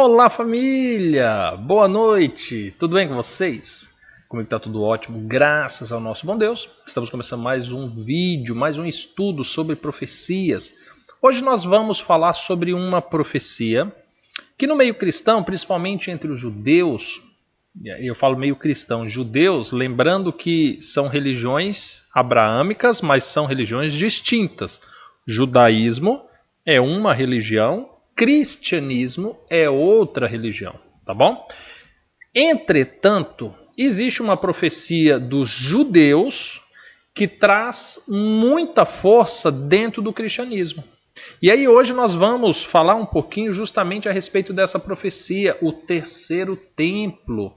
Olá, família! Boa noite! Tudo bem com vocês? Comigo está tudo ótimo, graças ao nosso bom Deus. Estamos começando mais um vídeo, mais um estudo sobre profecias. Hoje nós vamos falar sobre uma profecia que no meio cristão, principalmente entre os judeus, eu falo meio cristão, judeus, lembrando que são religiões abraâmicas, mas são religiões distintas. Judaísmo é uma religião, cristianismo é outra religião, tá bom? Entretanto, existe uma profecia dos judeus que traz muita força dentro do cristianismo. E aí hoje nós vamos falar um pouquinho justamente a respeito dessa profecia, o terceiro templo.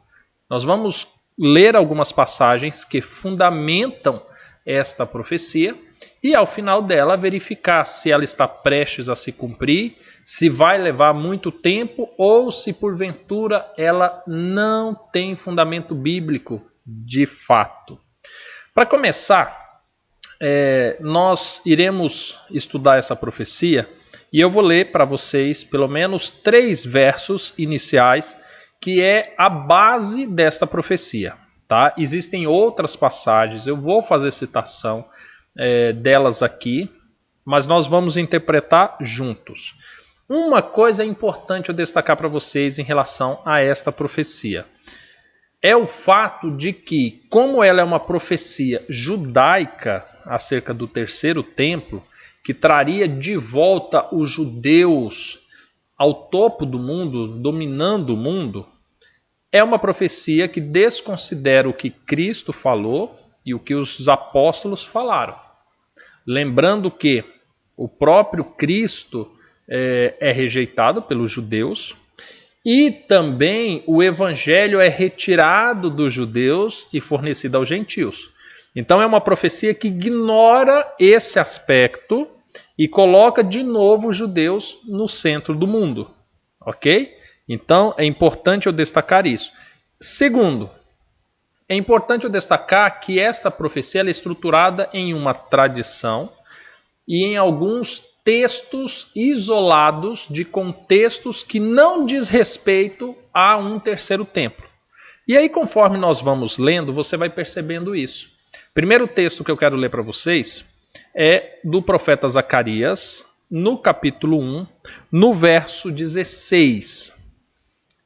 Nós vamos ler algumas passagens que fundamentam esta profecia e ao final dela verificar se ela está prestes a se cumprir, se vai levar muito tempo ou se porventura ela não tem fundamento bíblico de fato. Para começar, nós iremos estudar essa profecia e eu vou ler para vocês pelo menos 3 versos iniciais que é a base desta profecia. Tá? Existem outras passagens, eu vou fazer citação delas aqui, mas nós vamos interpretar juntos. Uma coisa importante eu destacar para vocês em relação a esta profecia é o fato de que, como ela é uma profecia judaica acerca do terceiro templo, que traria de volta os judeus ao topo do mundo, dominando o mundo, é uma profecia que desconsidera o que Cristo falou e o que os apóstolos falaram. Lembrando que o próprio Cristo é rejeitado pelos judeus e também o evangelho é retirado dos judeus e fornecido aos gentios. Então é uma profecia que ignora esse aspecto e coloca de novo os judeus no centro do mundo. Ok? Então é importante eu destacar isso. Segundo, é importante eu destacar que esta profecia é estruturada em uma tradição e em alguns textos isolados de contextos que não diz respeito a um terceiro templo. E aí, conforme nós vamos lendo, você vai percebendo isso. Primeiro texto que eu quero ler para vocês é do profeta Zacarias, no capítulo 1, no verso 16,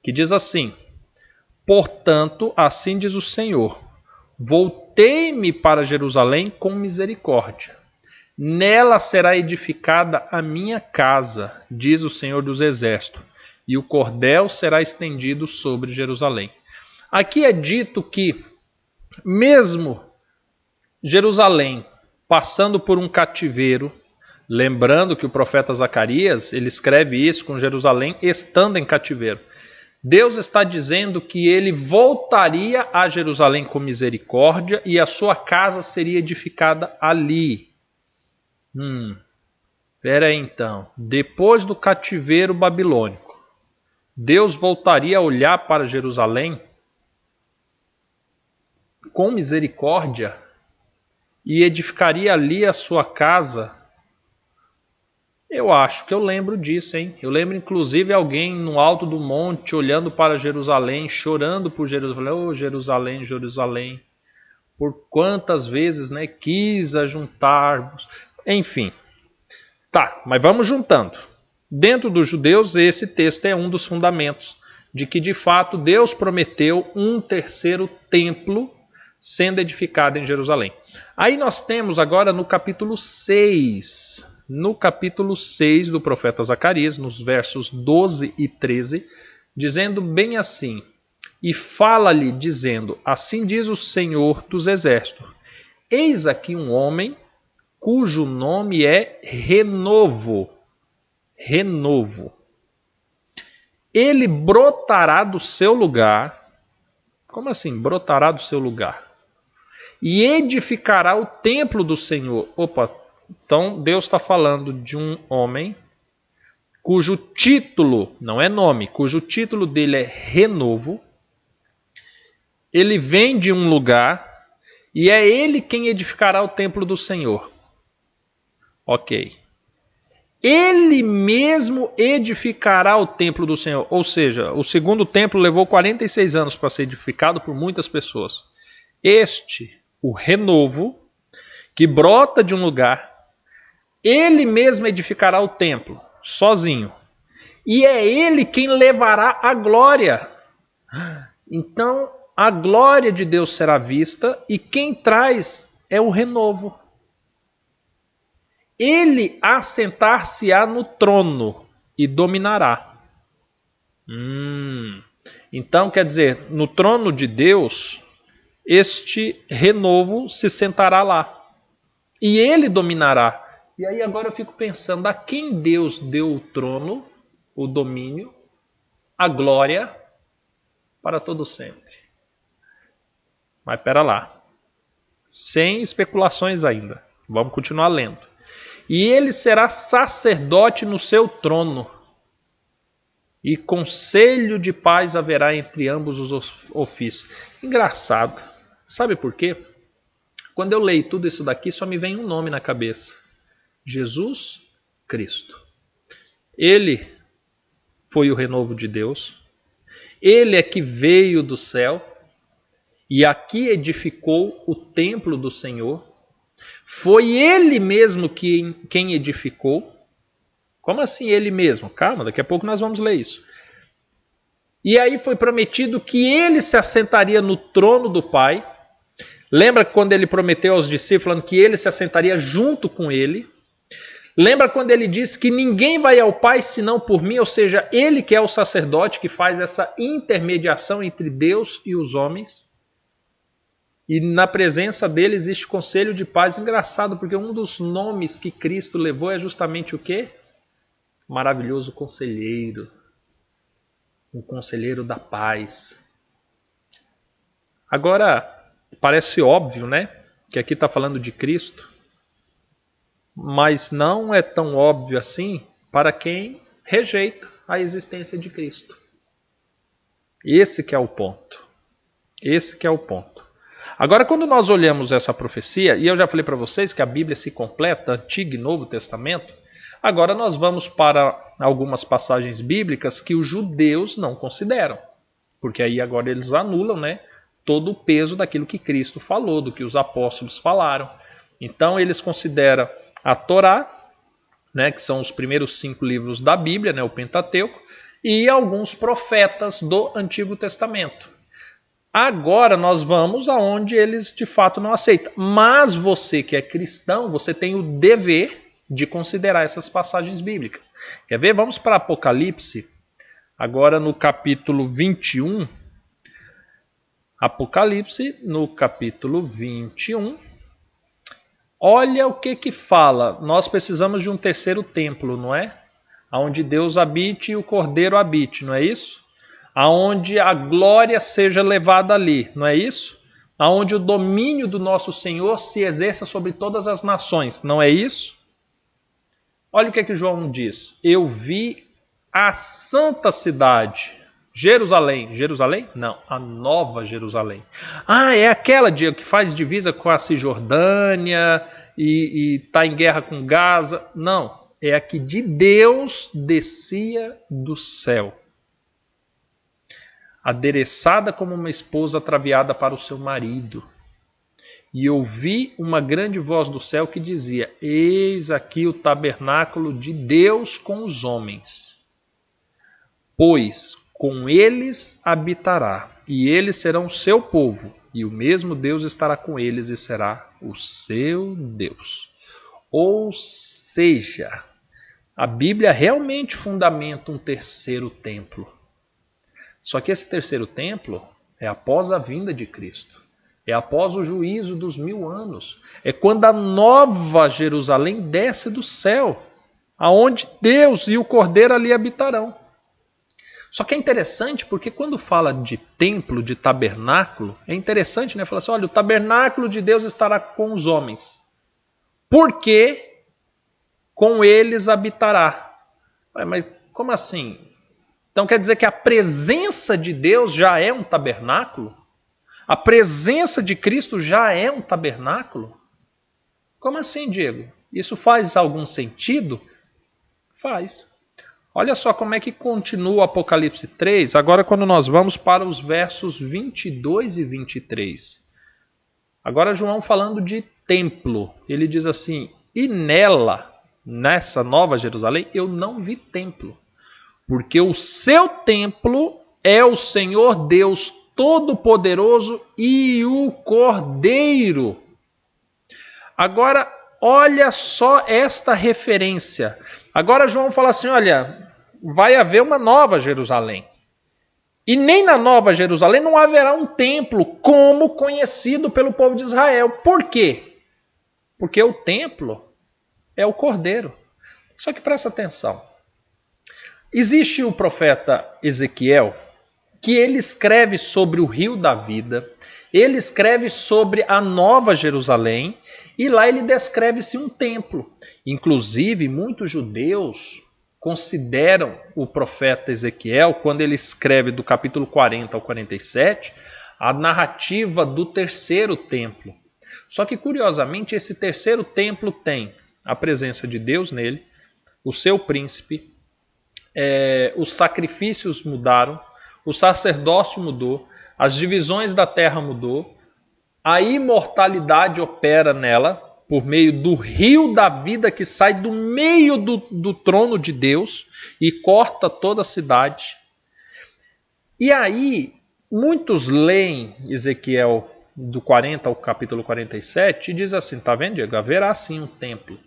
que diz assim: Portanto, assim diz o Senhor, voltei-me para Jerusalém com misericórdia. Nela será edificada a minha casa, diz o Senhor dos Exércitos, e o cordel será estendido sobre Jerusalém. Aqui é dito que, mesmo Jerusalém passando por um cativeiro, lembrando que o profeta Zacarias, ele escreve isso com Jerusalém estando em cativeiro, Deus está dizendo que ele voltaria a Jerusalém com misericórdia e a sua casa seria edificada ali. Espera aí então. Depois do cativeiro babilônico, Deus voltaria a olhar para Jerusalém com misericórdia e edificaria ali a sua casa. Eu acho que eu lembro disso, hein? Eu lembro inclusive alguém no alto do monte olhando para Jerusalém, chorando por Jerusalém. Oh, Jerusalém, Jerusalém, por quantas vezes, quis ajuntar-vos. Enfim, tá, mas vamos juntando. Dentro dos judeus, esse texto é um dos fundamentos de que, de fato, Deus prometeu um terceiro templo sendo edificado em Jerusalém. Aí nós temos agora no capítulo 6, do profeta Zacarias, nos versos 12 e 13, dizendo bem assim: E fala-lhe, dizendo, assim diz o Senhor dos Exércitos, eis aqui um homem cujo nome é Renovo. Renovo. Ele brotará do seu lugar. Como assim? Brotará do seu lugar. E edificará o templo do Senhor. Opa, então Deus está falando de um homem cujo título, não é nome, cujo título dele é Renovo. Ele vem de um lugar e é ele quem edificará o templo do Senhor. Ok. Ele mesmo edificará o templo do Senhor. Ou seja, o segundo templo levou 46 anos para ser edificado por muitas pessoas. Este, o renovo, que brota de um lugar, ele mesmo edificará o templo, sozinho. E é ele quem levará a glória. Então, a glória de Deus será vista e quem traz é o renovo. Ele assentar-se-á no trono e dominará. Então, quer dizer, no trono de Deus, este renovo se sentará lá. E ele dominará. E aí agora eu fico pensando, a quem Deus deu o trono, o domínio, a glória para todo sempre. Mas pera lá. Sem especulações ainda. Vamos continuar lendo. E ele será sacerdote no seu trono, e conselho de paz haverá entre ambos os ofícios. Engraçado. Sabe por quê? Quando eu leio tudo isso daqui, só me vem um nome na cabeça. Jesus Cristo. Ele foi o renovo de Deus. Ele é que veio do céu e aqui edificou o templo do Senhor. Foi ele mesmo quem edificou. Como assim ele mesmo? Calma, daqui a pouco nós vamos ler isso. E aí foi prometido que ele se assentaria no trono do Pai. Lembra quando ele prometeu aos discípulos falando que ele se assentaria junto com ele? Lembra quando ele disse que ninguém vai ao Pai senão por mim? Ou seja, ele que é o sacerdote que faz essa intermediação entre Deus e os homens. E na presença dele existe conselho de paz. Engraçado, porque um dos nomes que Cristo levou é justamente o quê? Maravilhoso conselheiro. Um conselheiro da paz. Agora, parece óbvio, né? Que aqui está falando de Cristo. Mas não é tão óbvio assim para quem rejeita a existência de Cristo. Esse que é o ponto. Esse que é o ponto. Agora, quando nós olhamos essa profecia, e eu já falei para vocês que a Bíblia se completa, Antigo e Novo Testamento, agora nós vamos para algumas passagens bíblicas que os judeus não consideram. Porque aí agora eles anulam, né, todo o peso daquilo que Cristo falou, do que os apóstolos falaram. Então eles consideram a Torá, né, que são os primeiros 5 livros da Bíblia, né, o Pentateuco, e alguns profetas do Antigo Testamento. Agora nós vamos aonde eles de fato não aceitam. Mas você que é cristão, você tem o dever de considerar essas passagens bíblicas. Quer ver? Vamos para Apocalipse, agora no capítulo 21. Apocalipse, no capítulo 21. Olha o que fala. Nós precisamos de um terceiro templo, não é? Onde Deus habite e o Cordeiro habite, não é isso? Aonde a glória seja levada ali, não é isso? Aonde o domínio do nosso Senhor se exerça sobre todas as nações, não é isso? Olha o que João diz. Eu vi a santa cidade, Jerusalém. Jerusalém? Não, a nova Jerusalém. É aquela que faz divisa com a Cisjordânia e está em guerra com Gaza. Não, é a que de Deus descia do céu, adereçada como uma esposa ataviada para o seu marido. E ouvi uma grande voz do céu que dizia: eis aqui o tabernáculo de Deus com os homens. Pois com eles habitará, e eles serão seu povo, e o mesmo Deus estará com eles e será o seu Deus. Ou seja, a Bíblia realmente fundamenta um terceiro templo. Só que esse terceiro templo é após a vinda de Cristo. É após o juízo dos 1000 anos. É quando a nova Jerusalém desce do céu, aonde Deus e o Cordeiro ali habitarão. Só que é interessante porque quando fala de templo, de tabernáculo, é interessante, né? Fala assim, olha, o tabernáculo de Deus estará com os homens. Porque com eles habitará. Mas como assim? Então quer dizer que a presença de Deus já é um tabernáculo? A presença de Cristo já é um tabernáculo? Como assim, Diego? Isso faz algum sentido? Faz. Olha só como é que continua o Apocalipse 3, agora quando nós vamos para os versos 22 e 23. Agora João falando de templo, ele diz assim: e nela, nessa nova Jerusalém, eu não vi templo, porque o seu templo é o Senhor Deus Todo-Poderoso e o Cordeiro. Agora, olha só esta referência. Agora João fala assim, olha, vai haver uma nova Jerusalém. E nem na Nova Jerusalém não haverá um templo como conhecido pelo povo de Israel. Por quê? Porque o templo é o Cordeiro. Só que presta atenção. Existe o profeta Ezequiel, que ele escreve sobre o rio da vida, ele escreve sobre a Nova Jerusalém, e lá ele descreve-se um templo. Inclusive, muitos judeus consideram o profeta Ezequiel, quando ele escreve do capítulo 40 ao 47, a narrativa do terceiro templo. Só que, curiosamente, esse terceiro templo tem a presença de Deus nele, o seu príncipe, os sacrifícios mudaram, o sacerdócio mudou, as divisões da terra mudou, a imortalidade opera nela, por meio do rio da vida que sai do meio do trono de Deus e corta toda a cidade. E aí, muitos leem Ezequiel do 40 ao capítulo 47 e diz assim, tá vendo, Diego? Haverá sim um templo.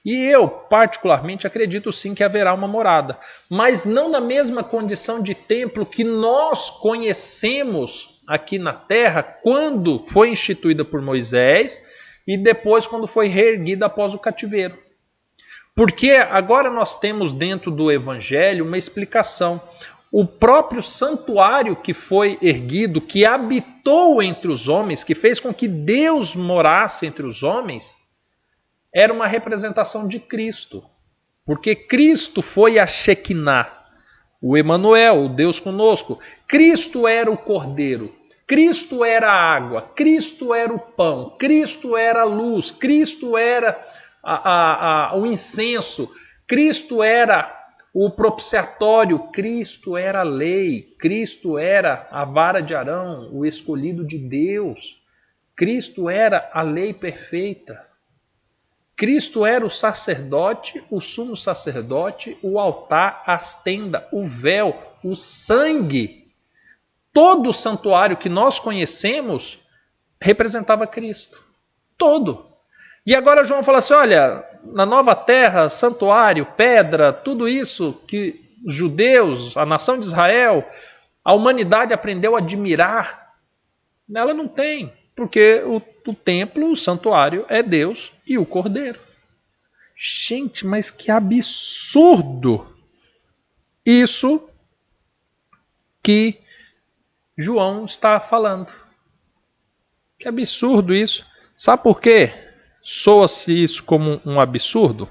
E eu, particularmente, acredito sim que haverá uma morada, mas não na mesma condição de templo que nós conhecemos aqui na terra quando foi instituída por Moisés e depois quando foi reerguida após o cativeiro. Porque agora nós temos dentro do Evangelho uma explicação. O próprio santuário que foi erguido, que habitou entre os homens, que fez com que Deus morasse entre os homens, era uma representação de Cristo. Porque Cristo foi a Shekinah, o Emanuel, o Deus conosco. Cristo era o Cordeiro. Cristo era a água, Cristo era o pão, Cristo era a luz, Cristo era o incenso, Cristo era o propiciatório, Cristo era a lei, Cristo era a vara de Arão, o escolhido de Deus, Cristo era a lei perfeita, Cristo era o sacerdote, o sumo sacerdote, o altar, as tendas, o véu, o sangue. Todo o santuário que nós conhecemos representava Cristo. Todo. E agora João fala assim, olha, na nova terra, santuário, pedra, tudo isso que os judeus, a nação de Israel, a humanidade aprendeu a admirar, nela não tem. Porque o templo, o santuário é Deus e o Cordeiro. Gente, mas que absurdo! Isso que João está falando. Que absurdo isso. Sabe por quê? Soa-se isso como um absurdo?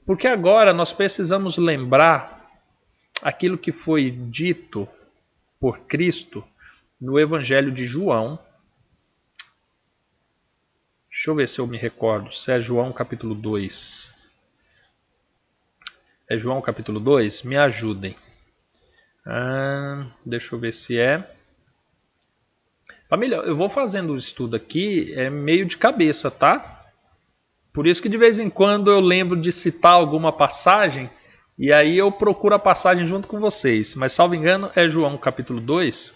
Porque agora nós precisamos lembrar aquilo que foi dito por Cristo no Evangelho de João. Deixa eu ver se eu me recordo. Se é João capítulo 2. É João capítulo 2? Me ajudem. Deixa eu ver se é. Família, eu vou fazendo o estudo aqui, é meio de cabeça, tá? Por isso que de vez em quando eu lembro de citar alguma passagem e aí eu procuro a passagem junto com vocês. Mas, salvo engano, é João capítulo 2,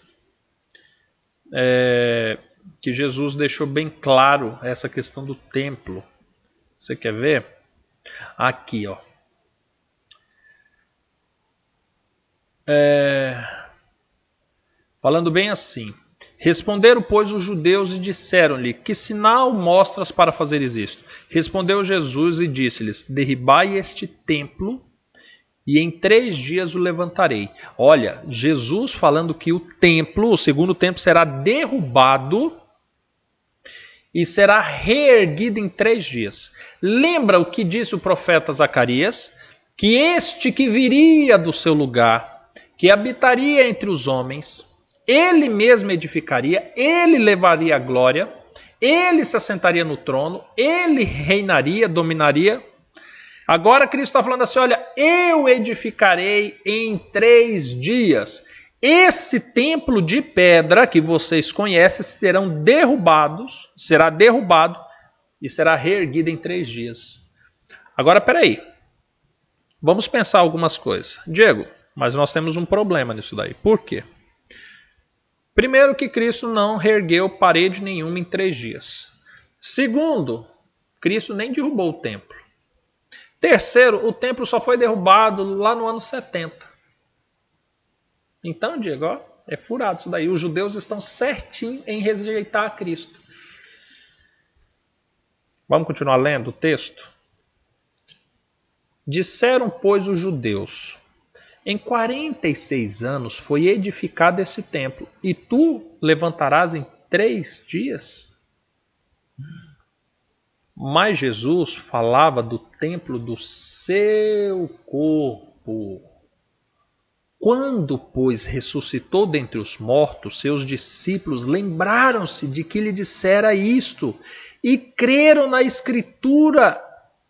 que Jesus deixou bem claro essa questão do templo. Você quer ver? Aqui, ó. Falando bem assim, responderam, pois, os judeus e disseram-lhe, que sinal mostras para fazeres isto? Respondeu Jesus e disse-lhes, derribai este templo e em 3 dias o levantarei. Olha, Jesus falando que o templo, o segundo templo, será derrubado e será reerguido em 3 dias. Lembra o que disse o profeta Zacarias? Que este que viria do seu lugar, que habitaria entre os homens, ele mesmo edificaria, ele levaria a glória, ele se assentaria no trono, ele reinaria, dominaria. Agora Cristo está falando assim, olha, eu edificarei em 3 dias. Esse templo de pedra que vocês conhecem será derrubado e será reerguido em 3 dias. Agora, peraí. Vamos pensar algumas coisas. Diego, mas nós temos um problema nisso daí. Por quê? Primeiro que Cristo não reergueu parede nenhuma em 3 dias. Segundo, Cristo nem derrubou o templo. Terceiro, o templo só foi derrubado lá no ano 70. Então, Diego, ó, é furado isso daí. Os judeus estão certinho em rejeitar a Cristo. Vamos continuar lendo o texto? Disseram, pois, os judeus, em 46 anos foi edificado esse templo, e tu levantarás em 3 dias? Mas Jesus falava do templo do seu corpo. Quando, pois, ressuscitou dentre os mortos, seus discípulos lembraram-se de que lhe dissera isto e creram na Escritura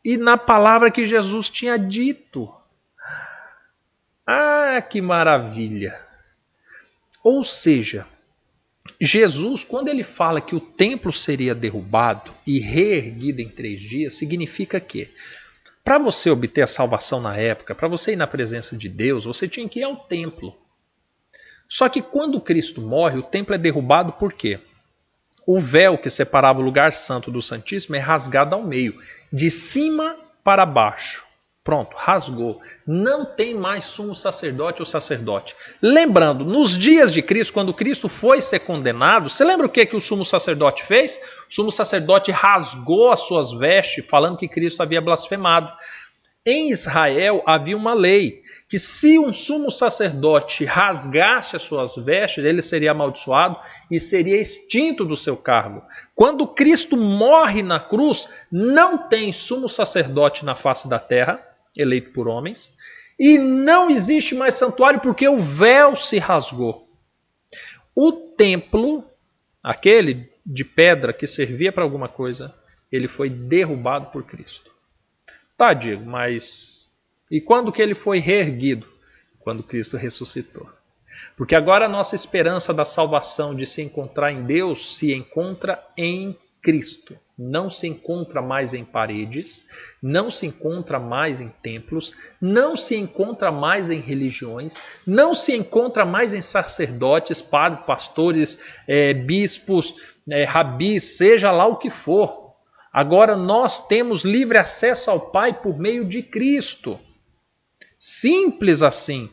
e na palavra que Jesus tinha dito. Ah, que maravilha! Ou seja, Jesus, quando ele fala que o templo seria derrubado e reerguido em 3 dias, significa que, para você obter a salvação na época, para você ir na presença de Deus, você tinha que ir ao templo. Só que quando Cristo morre, o templo é derrubado por quê? O véu que separava o lugar santo do Santíssimo é rasgado ao meio, de cima para baixo. Pronto, rasgou. Não tem mais sumo sacerdote ou sacerdote. Lembrando, nos dias de Cristo, quando Cristo foi ser condenado, você lembra o que o sumo sacerdote fez? O sumo sacerdote rasgou as suas vestes, falando que Cristo havia blasfemado. Em Israel havia uma lei que se um sumo sacerdote rasgasse as suas vestes, ele seria amaldiçoado e seria extinto do seu cargo. Quando Cristo morre na cruz, não tem sumo sacerdote na face da terra, eleito por homens, e não existe mais santuário porque o véu se rasgou. O templo, aquele de pedra que servia para alguma coisa, ele foi derrubado por Cristo. Tá, Diego, mas e quando que ele foi reerguido? Quando Cristo ressuscitou. Porque agora a nossa esperança da salvação de se encontrar em Deus se encontra em Cristo. Não se encontra mais em paredes, não se encontra mais em templos, não se encontra mais em religiões, não se encontra mais em sacerdotes, padres, pastores, bispos, rabis, seja lá o que for. Agora nós temos livre acesso ao Pai por meio de Cristo. Simples assim.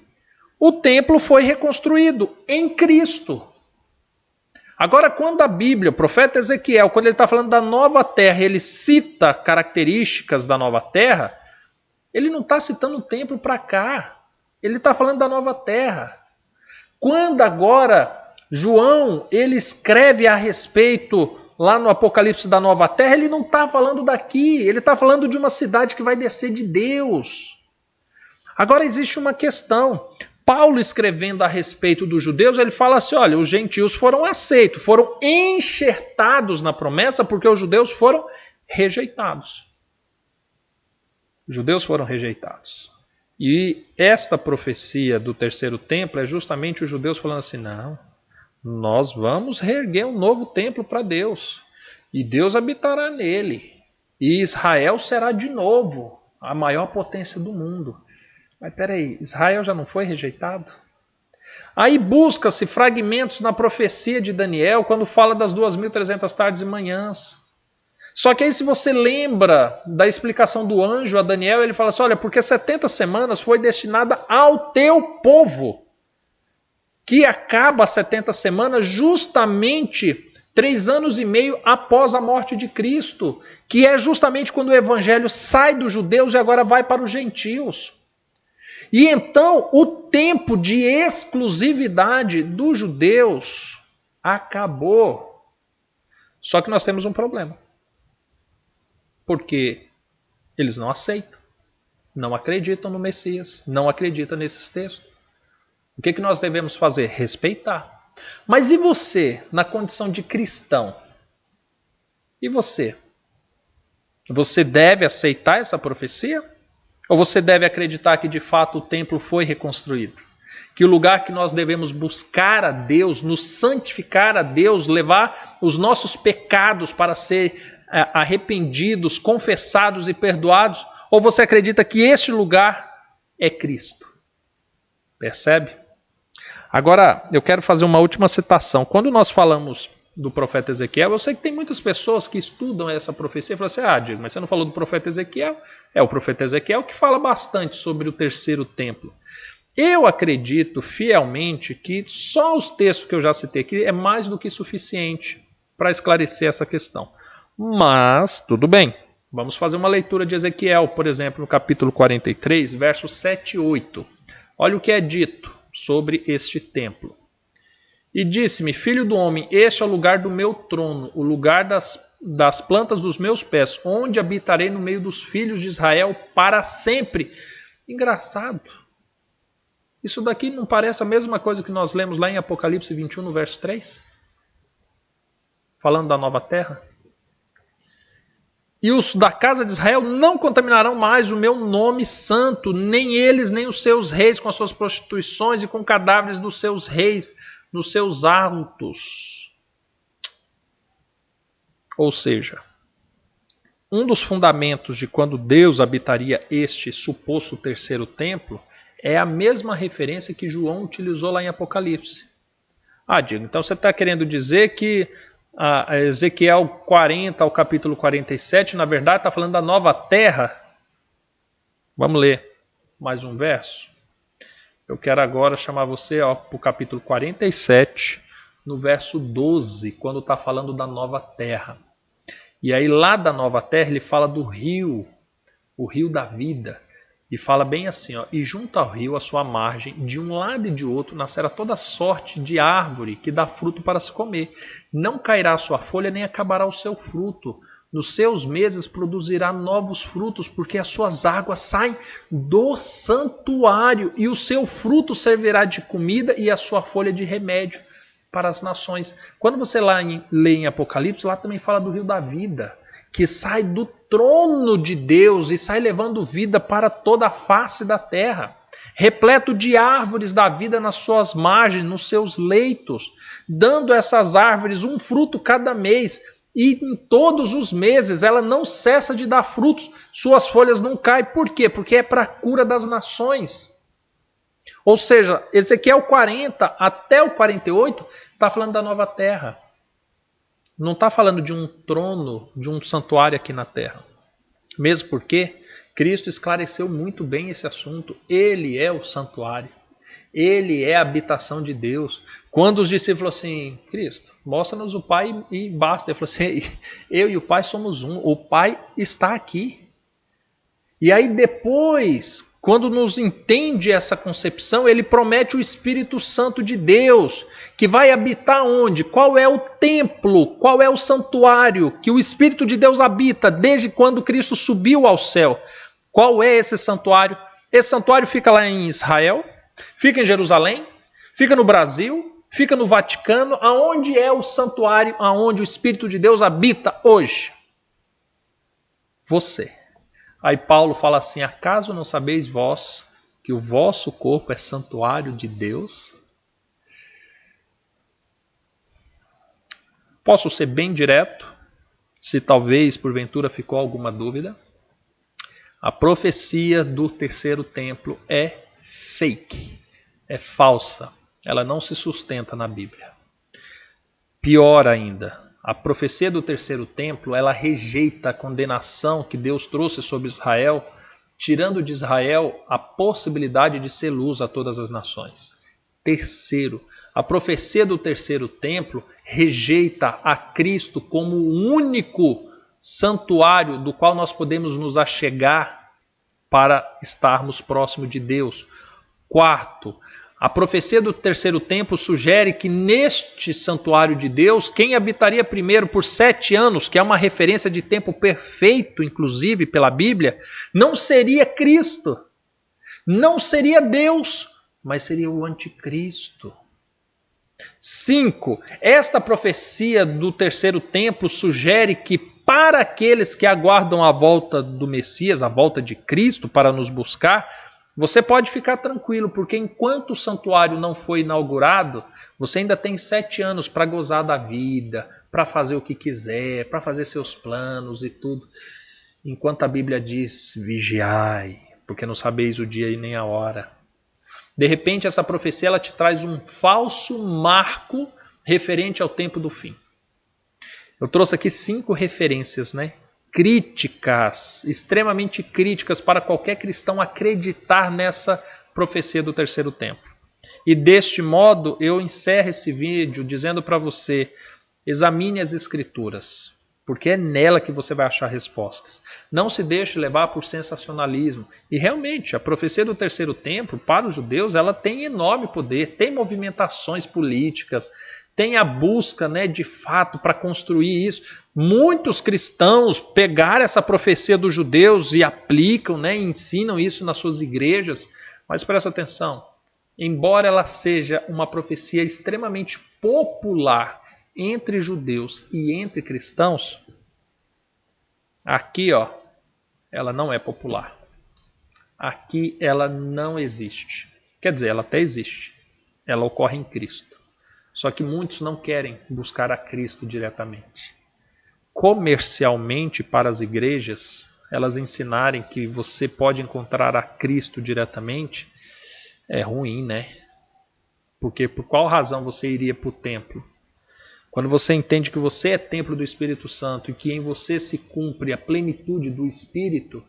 O templo foi reconstruído em Cristo. Agora, quando a Bíblia, o profeta Ezequiel, quando ele está falando da nova terra, ele cita características da nova terra, ele não está citando o templo para cá. Ele está falando da nova terra. Quando agora João ele escreve a respeito, lá no Apocalipse da nova terra, ele não está falando daqui, ele está falando de uma cidade que vai descer de Deus. Agora existe uma questão. Paulo, escrevendo a respeito dos judeus, ele fala assim, olha, os gentios foram aceitos, foram enxertados na promessa porque os judeus foram rejeitados. Os judeus foram rejeitados. E esta profecia do terceiro templo é justamente os judeus falando assim, não, nós vamos reerguer um novo templo para Deus. E Deus habitará nele. E Israel será de novo a maior potência do mundo. Mas peraí, Israel já não foi rejeitado? Aí busca-se fragmentos na profecia de Daniel, quando fala das 2.300 tardes e manhãs. Só que aí se você lembra da explicação do anjo a Daniel, ele fala assim, olha, porque 70 semanas foi destinada ao teu povo, que acaba as 70 semanas justamente 3 anos e meio após a morte de Cristo, que é justamente quando o evangelho sai dos judeus e agora vai para os gentios. E então o tempo de exclusividade dos judeus acabou. Só que nós temos um problema. Porque eles não aceitam, não acreditam no Messias, não acreditam nesses textos. O que nós devemos fazer? Respeitar. Mas e você, na condição de cristão? E você? Você deve aceitar essa profecia? Ou você deve acreditar que de fato o templo foi reconstruído? Que o lugar que nós devemos buscar a Deus, nos santificar a Deus, levar os nossos pecados para ser arrependidos, confessados e perdoados? Ou você acredita que este lugar é Cristo? Percebe? Agora, eu quero fazer uma última citação. Quando nós falamos do profeta Ezequiel, eu sei que tem muitas pessoas que estudam essa profecia e falam assim, Diego, mas você não falou do profeta Ezequiel? É o profeta Ezequiel que fala bastante sobre o terceiro templo. Eu acredito fielmente que só os textos que eu já citei aqui é mais do que suficiente para esclarecer essa questão. Mas, tudo bem, vamos fazer uma leitura de Ezequiel, por exemplo, no capítulo 43, versos 7 e 8. Olha o que é dito sobre este templo. E disse-me, filho do homem, este é o lugar do meu trono, o lugar das plantas dos meus pés, onde habitarei no meio dos filhos de Israel para sempre. Engraçado. Isso daqui não parece a mesma coisa que nós lemos lá em Apocalipse 21, no verso 3? Falando da nova terra. E os da casa de Israel não contaminarão mais o meu nome santo, nem eles, nem os seus reis, com as suas prostituições e com cadáveres dos seus reis, nos seus altos. Ou seja, um dos fundamentos de quando Deus habitaria este suposto terceiro templo é a mesma referência que João utilizou lá em Apocalipse. Diego, então você está querendo dizer que a Ezequiel 40 ao capítulo 47, na verdade, está falando da nova terra? Vamos ler mais um verso? Eu quero agora chamar você para o capítulo 47, no verso 12, quando está falando da nova terra. E aí lá da nova terra ele fala do rio, o rio da vida. E fala bem assim, e junto ao rio, a sua margem, de um lado e de outro, nascerá toda sorte de árvore que dá fruto para se comer. Não cairá a sua folha, nem acabará o seu fruto. Nos seus meses produzirá novos frutos, porque as suas águas saem do santuário, e o seu fruto servirá de comida e a sua folha de remédio para as nações. Quando você lê em Apocalipse, lá também fala do rio da vida, que sai do trono de Deus e sai levando vida para toda a face da terra, repleto de árvores da vida nas suas margens, nos seus leitos, dando a essas árvores um fruto cada mês, e em todos os meses ela não cessa de dar frutos, suas folhas não caem. Por quê? Porque é para a cura das nações. Ou seja, Ezequiel 40 até o 48 está falando da nova terra. Não está falando de um trono, de um santuário aqui na terra. Mesmo porque Cristo esclareceu muito bem esse assunto. Ele é o santuário. Ele é a habitação de Deus. Quando os discípulos falaram assim, Cristo, mostra-nos o Pai e basta. Ele falou assim, eu e o Pai somos um. O Pai está aqui. E aí depois, quando nos entende essa concepção, ele promete o Espírito Santo de Deus, que vai habitar onde? Qual é o templo? Qual é o santuário que o Espírito de Deus habita desde quando Cristo subiu ao céu? Qual é esse santuário? Esse santuário fica lá em Israel, fica em Jerusalém, fica no Brasil, fica no Vaticano. Aonde é o santuário aonde o Espírito de Deus habita hoje? Você. Aí Paulo fala assim, acaso não sabeis vós que o vosso corpo é santuário de Deus? Posso ser bem direto, se talvez porventura ficou alguma dúvida. A profecia do terceiro templo é fake, é falsa, ela não se sustenta na Bíblia. Pior ainda, a profecia do terceiro templo, ela rejeita a condenação que Deus trouxe sobre Israel, tirando de Israel a possibilidade de ser luz a todas as nações. Terceiro, a profecia do terceiro templo rejeita a Cristo como o único santuário do qual nós podemos nos achegar para estarmos próximos de Deus. Quarto, a profecia do terceiro templo sugere que neste santuário de Deus, quem habitaria primeiro por 7 anos, que é uma referência de tempo perfeito, inclusive pela Bíblia, não seria Cristo, não seria Deus, mas seria o anticristo. 5. Esta profecia do terceiro templo sugere que para aqueles que aguardam a volta do Messias, a volta de Cristo para nos buscar, você pode ficar tranquilo, porque enquanto o santuário não foi inaugurado, você ainda tem 7 anos para gozar da vida, para fazer o que quiser, para fazer seus planos e tudo. Enquanto a Bíblia diz, vigiai, porque não sabeis o dia e nem a hora. De repente, essa profecia ela te traz um falso marco referente ao tempo do fim. Eu trouxe aqui 5 referências, críticas, extremamente críticas para qualquer cristão acreditar nessa profecia do terceiro templo. E deste modo, eu encerro esse vídeo dizendo para você, examine as Escrituras, porque é nela que você vai achar respostas. Não se deixe levar por sensacionalismo. E realmente, a profecia do terceiro templo, para os judeus, ela tem enorme poder, tem movimentações políticas, tem a busca de fato para construir isso. Muitos cristãos pegaram essa profecia dos judeus e aplicam, e ensinam isso nas suas igrejas. Mas presta atenção, embora ela seja uma profecia extremamente popular entre judeus e entre cristãos, aqui ela não é popular. Aqui ela não existe. Quer dizer, ela até existe. Ela ocorre em Cristo. Só que muitos não querem buscar a Cristo diretamente. Comercialmente, para as igrejas, elas ensinarem que você pode encontrar a Cristo diretamente, é ruim, Porque por qual razão você iria para o templo? Quando você entende que você é templo do Espírito Santo e que em você se cumpre a plenitude do Espírito,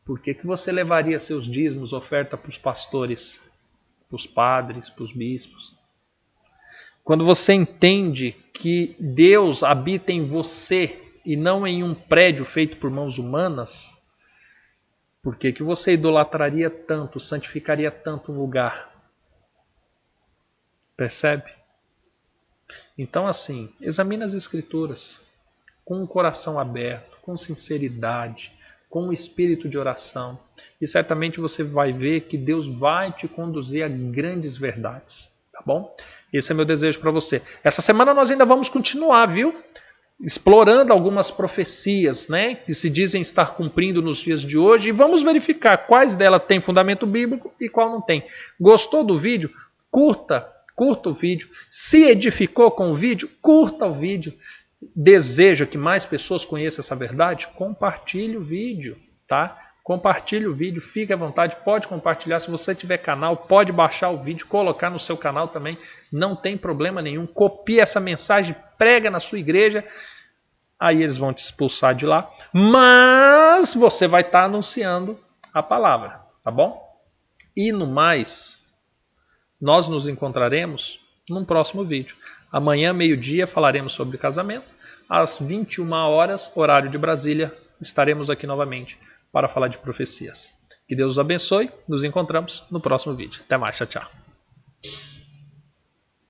por que você levaria seus dízimos, oferta para os pastores, para os padres, para os bispos? Quando você entende que Deus habita em você e não em um prédio feito por mãos humanas, por que você idolatraria tanto, santificaria tanto um lugar? Percebe? Então, assim, examine as Escrituras com o coração aberto, com sinceridade, com o espírito de oração. E certamente você vai ver que Deus vai te conduzir a grandes verdades. Tá bom? Esse é meu desejo para você. Essa semana nós ainda vamos continuar, viu? Explorando algumas profecias, que se dizem estar cumprindo nos dias de hoje. E vamos verificar quais delas têm fundamento bíblico e qual não tem. Gostou do vídeo? Curta o vídeo. Se edificou com o vídeo, curta o vídeo. Deseja que mais pessoas conheçam essa verdade? Compartilhe o vídeo, tá? Compartilhe o vídeo, fique à vontade, pode compartilhar. Se você tiver canal, pode baixar o vídeo, colocar no seu canal também, não tem problema nenhum. Copie essa mensagem, prega na sua igreja, aí eles vão te expulsar de lá, mas você vai estar anunciando a palavra, tá bom? E no mais, nós nos encontraremos num próximo vídeo. Amanhã, meio-dia, falaremos sobre casamento. Às 21 horas, horário de Brasília, estaremos aqui novamente para falar de profecias. Que Deus os abençoe. Nos encontramos no próximo vídeo. Até mais. Tchau, tchau.